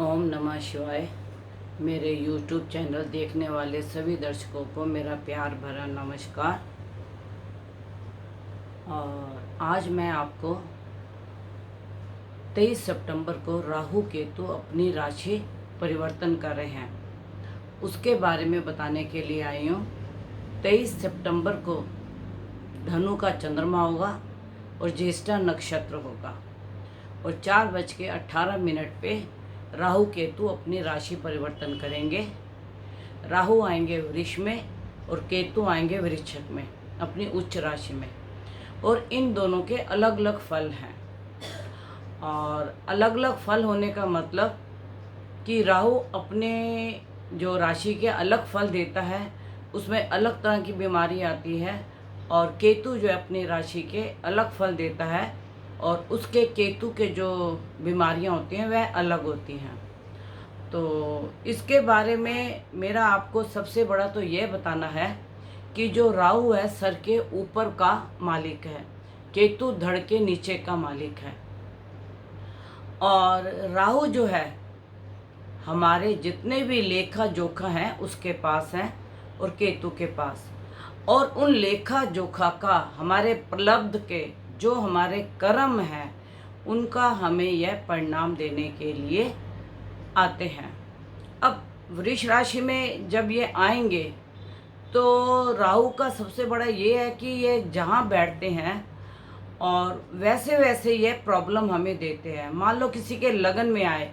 ओम नमः शिवाय। मेरे YouTube चैनल देखने वाले सभी दर्शकों को मेरा प्यार भरा नमस्कार। और आज मैं आपको 23 सितंबर को राहु केतु अपनी राशि परिवर्तन कर रहे हैं, उसके बारे में बताने के लिए आई हूँ। 23 सितंबर को धनु का चंद्रमा होगा और ज्येष्ठा नक्षत्र होगा और 4:18 पे राहु केतु अपनी राशि परिवर्तन करेंगे। राहु आएंगे वृष में और केतु आएंगे वृश्चिक में, अपनी उच्च राशि में। और इन दोनों के अलग अलग फल हैं। और अलग अलग फल होने का मतलब कि राहु अपने जो राशि के अलग फल देता है, उसमें अलग तरह की बीमारी आती है, और केतु जो अपनी राशि के अलग फल देता है और उसके केतु के जो बीमारियां होती हैं वह अलग होती हैं। तो इसके बारे में मेरा आपको सबसे बड़ा तो यह बताना है कि जो राहु है सर के ऊपर का मालिक है, केतु धड़ के नीचे का मालिक है। और राहु जो है हमारे जितने भी लेखा जोखा हैं उसके पास हैं और केतु के पास। और उन लेखा जोखा का हमारे प्रलब्ध के जो हमारे कर्म हैं उनका हमें यह परिणाम देने के लिए आते हैं। अब वृष राशि में जब ये आएंगे तो राहु का सबसे बड़ा ये है कि ये जहाँ बैठते हैं और वैसे वैसे ये प्रॉब्लम हमें देते हैं। मान लो किसी के लगन में आए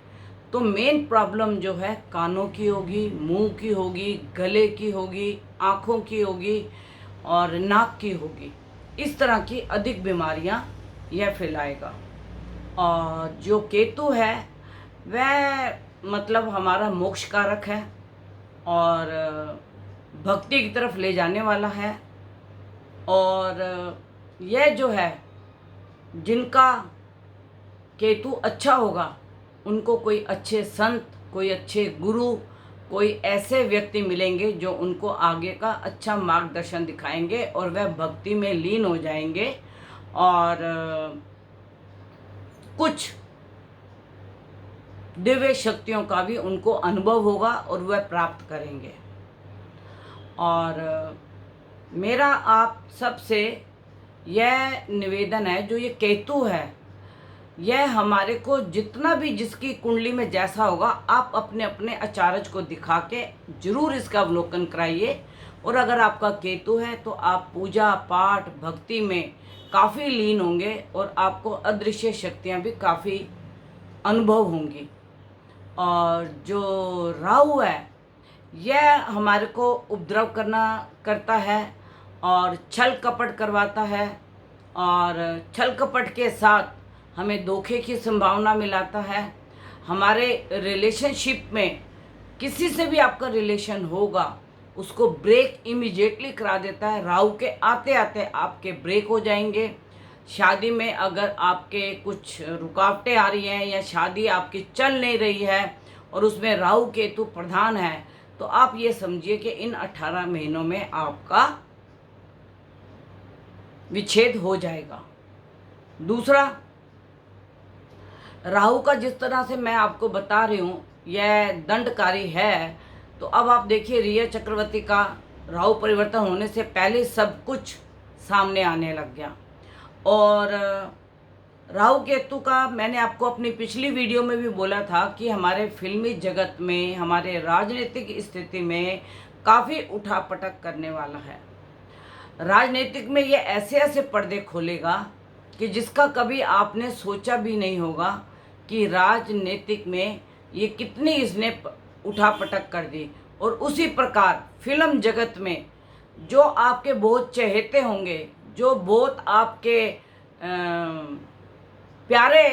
तो मेन प्रॉब्लम जो है कानों की होगी, मुंह की होगी, गले की होगी, आँखों की होगी और नाक की होगी। इस तरह की अधिक बीमारियां यह फैलाएगा। और जो केतु है वह मतलब हमारा मोक्ष कारक है और भक्ति की तरफ ले जाने वाला है। और यह जो है जिनका केतु अच्छा होगा उनको कोई अच्छे संत, कोई अच्छे गुरु, कोई ऐसे व्यक्ति मिलेंगे जो उनको आगे का अच्छा मार्गदर्शन दिखाएंगे और वह भक्ति में लीन हो जाएंगे और कुछ दिव्य शक्तियों का भी उनको अनुभव होगा और वह प्राप्त करेंगे। और मेरा आप सबसे यह निवेदन है, जो ये केतु है यह हमारे को जितना भी जिसकी कुंडली में जैसा होगा, आप अपने अपने अचारज को दिखा के जरूर इसका अवलोकन कराइए। और अगर आपका केतु है तो आप पूजा पाठ भक्ति में काफ़ी लीन होंगे और आपको अदृश्य शक्तियाँ भी काफ़ी अनुभव होंगी। और जो राहु है यह हमारे को उपद्रव करता है और छल कपट करवाता है, और छल कपट के साथ हमें धोखे की संभावना मिलाता है। हमारे रिलेशनशिप में किसी से भी आपका रिलेशन होगा उसको ब्रेक इमीडिएटली करा देता है। राहु के आते आते आपके ब्रेक हो जाएंगे। शादी में अगर आपके कुछ रुकावटें आ रही हैं या शादी आपकी चल नहीं रही है और उसमें राहु केतु प्रधान है, तो आप ये समझिए कि इन 18 महीनों में आपका विच्छेद हो जाएगा। दूसरा, राहु का जिस तरह से मैं आपको बता रही हूँ यह दंडकारी है। तो अब आप देखिए रिया चक्रवर्ती का राहु परिवर्तन होने से पहले सब कुछ सामने आने लग गया। और राहु केतु का मैंने आपको अपनी पिछली वीडियो में भी बोला था कि हमारे फिल्मी जगत में, हमारे राजनीतिक स्थिति में काफ़ी उठापटक करने वाला है। राजनीतिक में ये ऐसे ऐसे पर्दे खोलेगा कि जिसका कभी आपने सोचा भी नहीं होगा कि राजनीतिक में ये कितनी इसने उठापटक कर दी। और उसी प्रकार फिल्म जगत में जो आपके बहुत चहेते होंगे, जो बहुत आपके प्यारे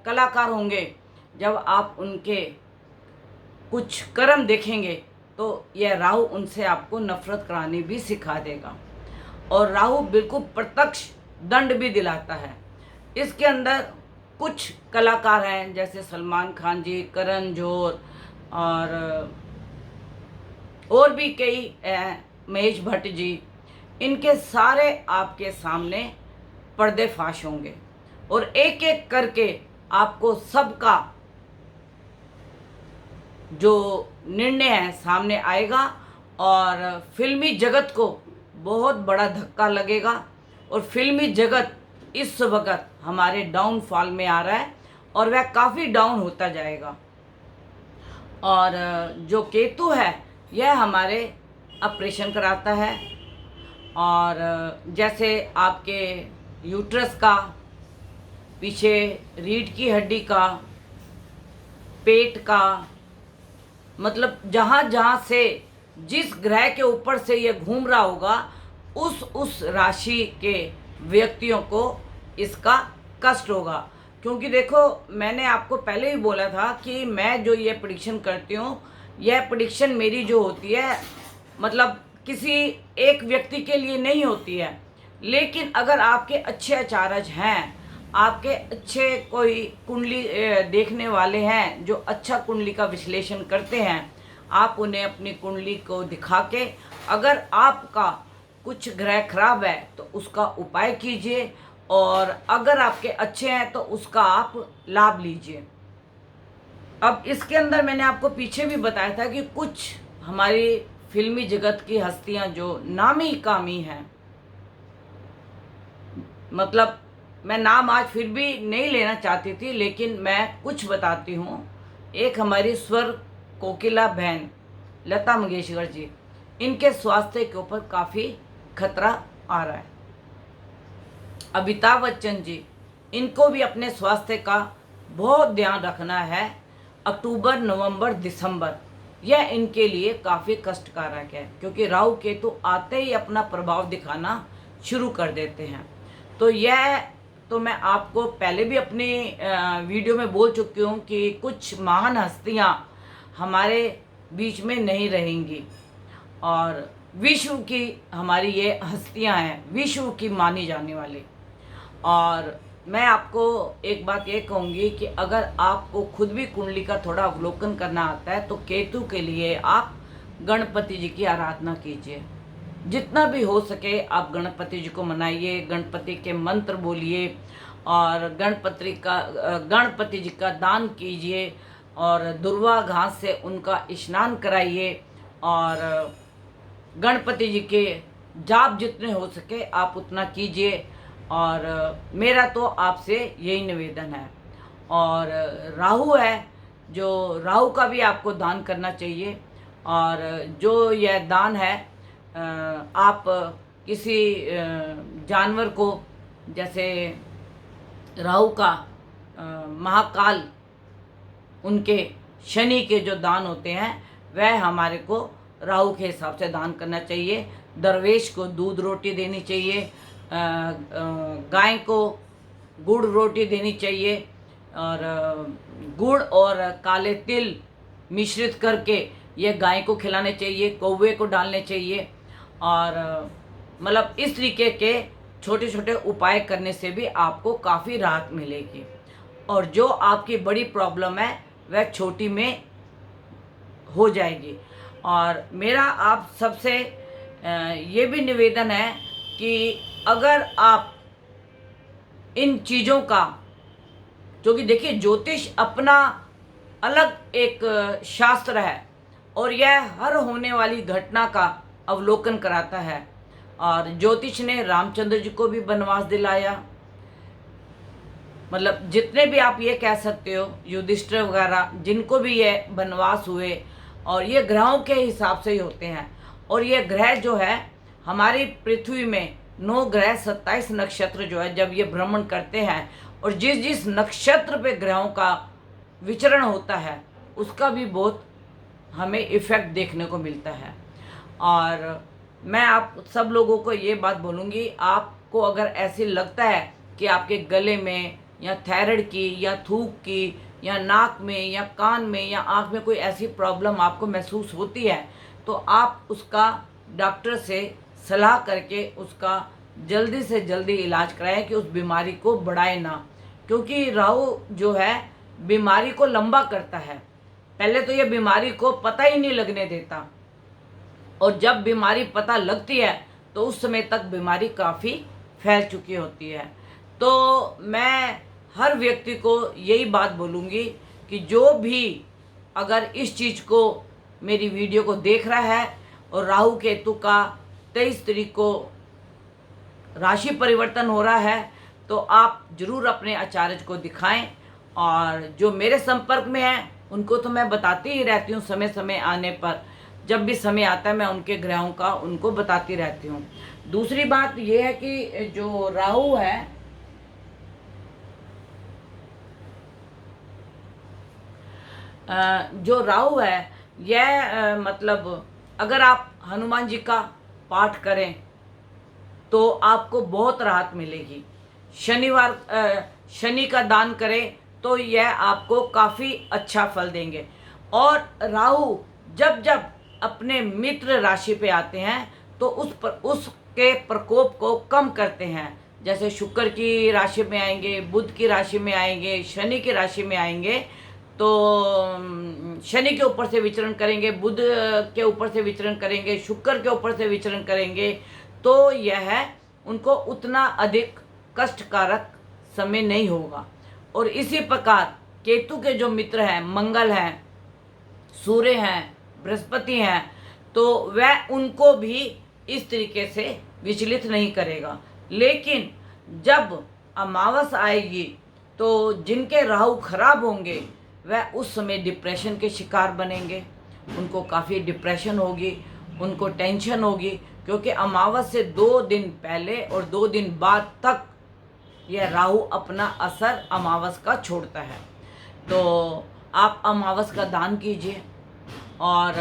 कलाकार होंगे, जब आप उनके कुछ कर्म देखेंगे तो यह राहु उनसे आपको नफरत करानी भी सिखा देगा। और राहु बिल्कुल प्रत्यक्ष दंड भी दिलाता है। इसके अंदर कुछ कलाकार हैं जैसे सलमान खान जी, करण जौहर और भी कई महेश भट्ट जी, इनके सारे आपके सामने पर्देफाश होंगे और एक एक करके आपको सबका जो निर्णय है सामने आएगा और फिल्मी जगत को बहुत बड़ा धक्का लगेगा। और फिल्मी जगत इस वक्त हमारे डाउनफॉल में आ रहा है और वह काफ़ी डाउन होता जाएगा। और जो केतु है यह हमारे ऑपरेशन कराता है, और जैसे आपके यूट्रस का, पीछे रीढ़ की हड्डी का, पेट का, मतलब जहाँ जहाँ से जिस ग्रह के ऊपर से ये घूम रहा होगा उस राशि के व्यक्तियों को इसका कष्ट होगा। क्योंकि देखो, मैंने आपको पहले ही बोला था कि मैं जो ये प्रेडिक्शन करती हूँ, यह प्रेडिक्शन मेरी जो होती है मतलब किसी एक व्यक्ति के लिए नहीं होती है। लेकिन अगर आपके अच्छे आचार्य हैं, आपके अच्छे कोई कुंडली देखने वाले हैं जो अच्छा कुंडली का विश्लेषण करते हैं, आप उन्हें अपनी कुंडली को दिखा के अगर आपका कुछ ग्रह खराब है तो उसका उपाय कीजिए, और अगर आपके अच्छे हैं तो उसका आप लाभ लीजिए। अब इसके अंदर मैंने आपको पीछे भी बताया था कि कुछ हमारी फिल्मी जगत की हस्तियां जो नामी कामी हैं, मतलब मैं नाम आज फिर भी नहीं लेना चाहती थी, लेकिन मैं कुछ बताती हूँ। एक हमारी स्वर कोकिला बहन लता मंगेशकर जी, इनके स्वास्थ्य के ऊपर काफ़ी खतरा आ रहा है। अमिताभ बच्चन जी, इनको भी अपने स्वास्थ्य का बहुत ध्यान रखना है। अक्टूबर, नवंबर, दिसंबर यह इनके लिए काफ़ी कष्टकारक है, क्योंकि राहु केतु आते ही अपना प्रभाव दिखाना शुरू कर देते हैं। तो यह तो मैं आपको पहले भी अपनी वीडियो में बोल चुकी हूँ कि कुछ महान हस्तियाँ हमारे बीच में नहीं रहेंगी, और विश्व की हमारी ये हस्तियाँ हैं, विश्व की मानी जाने वाली। और मैं आपको एक बात ये कहूँगी कि अगर आपको खुद भी कुंडली का थोड़ा अवलोकन करना आता है तो केतु के लिए आप गणपति जी की आराधना कीजिए। जितना भी हो सके आप गणपति जी को मनाइए, गणपति के मंत्र बोलिए, और गणपति जी का दान कीजिए, और दुर्वा घास से उनका स्नान कराइए, और गणपति जी के जाप जितने हो सके आप उतना कीजिए। और मेरा तो आपसे यही निवेदन है। और राहु है, जो राहु का भी आपको दान करना चाहिए। और जो यह दान है, आप किसी जानवर को, जैसे राहु का महाकाल, उनके शनि के जो दान होते हैं वह हमारे को राहु के हिसाब से दान करना चाहिए। दरवेश को दूध रोटी देनी चाहिए, गाय को गुड़ रोटी देनी चाहिए, और गुड़ और काले तिल मिश्रित करके ये गाय को खिलाने चाहिए, कौवे को डालने चाहिए। और मतलब इस तरीके के छोटे छोटे उपाय करने से भी आपको काफ़ी राहत मिलेगी, और जो आपकी बड़ी प्रॉब्लम है वह छोटी में हो जाएगी। और मेरा आप सबसे ये भी निवेदन है कि अगर आप इन चीज़ों का, क्योंकि देखिए ज्योतिष अपना अलग एक शास्त्र है, और यह हर होने वाली घटना का अवलोकन कराता है। और ज्योतिष ने रामचंद्र जी को भी वनवास दिलाया, मतलब जितने भी आप ये कह सकते हो युधिष्ठिर वगैरह, जिनको भी ये वनवास हुए, और ये ग्रहों के हिसाब से ही होते हैं। और ये ग्रह जो है हमारी पृथ्वी में 9 ग्रह 27 नक्षत्र जो है जब ये भ्रमण करते हैं, और जिस जिस नक्षत्र पे ग्रहों का विचरण होता है उसका भी बहुत हमें इफ़ेक्ट देखने को मिलता है। और मैं आप सब लोगों को ये बात बोलूँगी, आपको अगर ऐसे लगता है कि आपके गले में या थायराइड की या थूक की या नाक में या कान में या आँख में कोई ऐसी प्रॉब्लम आपको महसूस होती है, तो आप उसका डॉक्टर से सलाह करके उसका जल्दी से जल्दी इलाज कराएं कि उस बीमारी को बढ़ाए ना। क्योंकि राहु जो है बीमारी को लंबा करता है, पहले तो ये बीमारी को पता ही नहीं लगने देता, और जब बीमारी पता लगती है तो उस समय तक बीमारी काफ़ी फैल चुकी होती है। तो मैं हर व्यक्ति को यही बात बोलूँगी कि जो भी अगर इस चीज़ को, मेरी वीडियो को देख रहा है और राहु केतु का 23 तारीख को राशि परिवर्तन हो रहा है, तो आप ज़रूर अपने आचार्य को दिखाएं। और जो मेरे संपर्क में हैं उनको तो मैं बताती ही रहती हूँ, समय समय आने पर, जब भी समय आता है मैं उनके ग्रहों का उनको बताती रहती हूँ। दूसरी बात यह है कि जो राहु है, यह मतलब अगर आप हनुमान जी का पाठ करें तो आपको बहुत राहत मिलेगी। शनि का दान करें तो यह आपको काफ़ी अच्छा फल देंगे। और राहु जब जब अपने मित्र राशि पे आते हैं तो उसके प्रकोप को कम करते हैं। जैसे शुक्र की राशि में आएंगे, बुध की राशि में आएंगे, शनि की राशि में आएंगे, तो शनि के ऊपर से विचरण करेंगे, बुध के ऊपर से विचरण करेंगे, शुक्र के ऊपर से विचरण करेंगे, तो यह उनको उतना अधिक कष्टकारक समय नहीं होगा। और इसी प्रकार केतु के जो मित्र हैं, मंगल हैं, सूर्य हैं, बृहस्पति हैं, तो वह उनको भी इस तरीके से विचलित नहीं करेगा। लेकिन जब अमावस आएगी तो जिनके राहु खराब होंगे वह उस समय डिप्रेशन के शिकार बनेंगे। उनको काफ़ी डिप्रेशन होगी, उनको टेंशन होगी, क्योंकि अमावस से 2 दिन पहले और 2 दिन बाद तक यह राहु अपना असर अमावस का छोड़ता है। तो आप अमावस का दान कीजिए और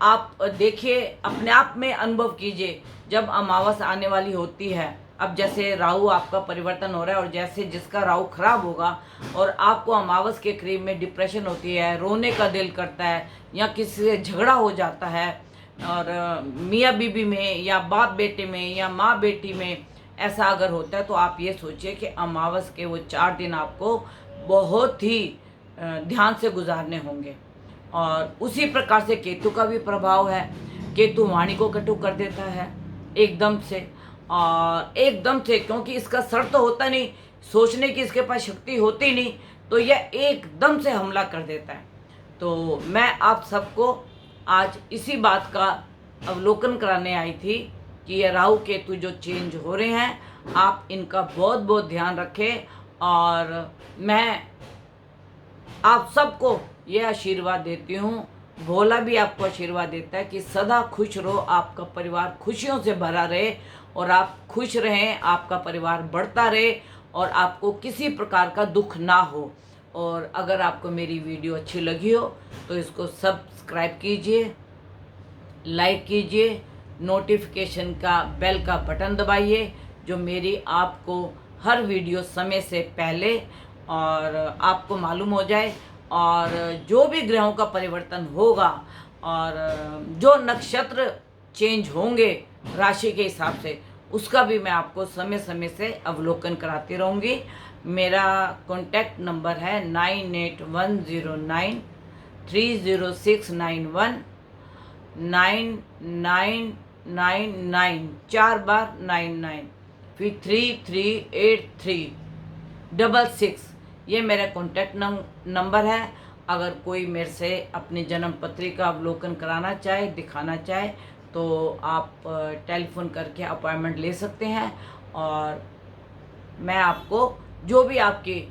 आप देखिए, अपने आप में अनुभव कीजिए जब अमावस आने वाली होती है। अब जैसे राहु आपका परिवर्तन हो रहा है और जैसे जिसका राहु खराब होगा और आपको अमावस के करीब में डिप्रेशन होती है, रोने का दिल करता है, या किसी से झगड़ा हो जाता है, और मियाँ बीबी में या बाप बेटे में या माँ बेटी में ऐसा अगर होता है, तो आप ये सोचिए कि अमावस के वो 4 दिन आपको बहुत ही ध्यान से गुजारने होंगे। और उसी प्रकार से केतु का भी प्रभाव है। केतु वाणी को कटु कर देता है एकदम से, और एकदम से, क्योंकि इसका सर तो होता नहीं, सोचने की इसके पास शक्ति होती नहीं, तो यह एकदम से हमला कर देता है। तो मैं आप सबको आज इसी बात का अवलोकन कराने आई थी कि ये राहु केतु जो चेंज हो रहे हैं, आप इनका बहुत बहुत ध्यान रखें। और मैं आप सबको ये आशीर्वाद देती हूँ, भोला भी आपको आशीर्वाद देता है कि सदा खुश रहो, आपका परिवार खुशियों से भरा रहे और आप खुश रहें, आपका परिवार बढ़ता रहे और आपको किसी प्रकार का दुख ना हो। और अगर आपको मेरी वीडियो अच्छी लगी हो तो इसको सब्सक्राइब कीजिए, लाइक कीजिए, नोटिफिकेशन का बेल का बटन दबाइए, जो मेरी आपको हर वीडियो समय से पहले और आपको मालूम हो जाए। और जो भी ग्रहों का परिवर्तन होगा और जो नक्षत्र चेंज होंगे राशि के हिसाब से, उसका भी मैं आपको समय समय से अवलोकन कराती रहूँगी। मेरा कॉन्टैक्ट नंबर है 9810930691 9999, 4 बार 99, फिर 338366, ये मेरा कॉन्टैक्ट नंबर है। अगर कोई मेरे से अपनी जन्म पत्री का अवलोकन कराना चाहे, दिखाना चाहे, तो आप टेलीफोन करके अपॉइंटमेंट ले सकते हैं। और मैं आपको जो भी आपकी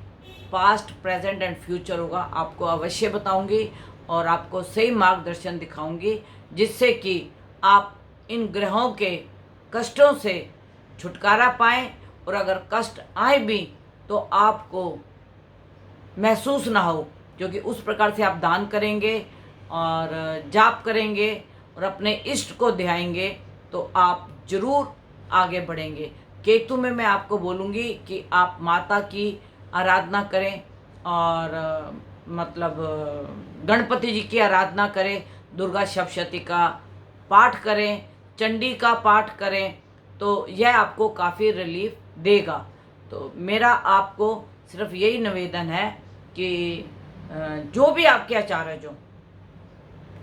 पास्ट, प्रेजेंट एंड फ्यूचर होगा आपको अवश्य बताऊंगी और आपको सही मार्गदर्शन दिखाऊंगी, जिससे कि आप इन ग्रहों के कष्टों से छुटकारा पाएं। और अगर कष्ट आए भी तो आपको महसूस ना हो, क्योंकि उस प्रकार से आप दान करेंगे और जाप करेंगे और अपने इष्ट को ध्याएंगे तो आप जरूर आगे बढ़ेंगे। केतु में मैं आपको बोलूँगी कि आप माता की आराधना करें और मतलब गणपति जी की आराधना करें, दुर्गा सप्तशती का पाठ करें, चंडी का पाठ करें, तो यह आपको काफ़ी रिलीफ देगा। तो मेरा आपको सिर्फ यही निवेदन है कि जो भी आपके आचार्य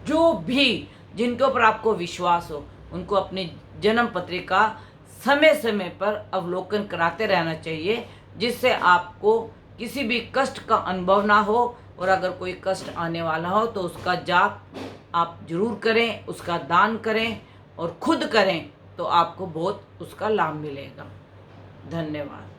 जो भी जिनके ऊपर आपको विश्वास हो, उनको अपनी जन्म पत्रिका समय समय पर अवलोकन कराते रहना चाहिए, जिससे आपको किसी भी कष्ट का अनुभव ना हो, और अगर कोई कष्ट आने वाला हो तो उसका जाप आप जरूर करें, उसका दान करें और खुद करें तो आपको बहुत उसका लाभ मिलेगा। धन्यवाद।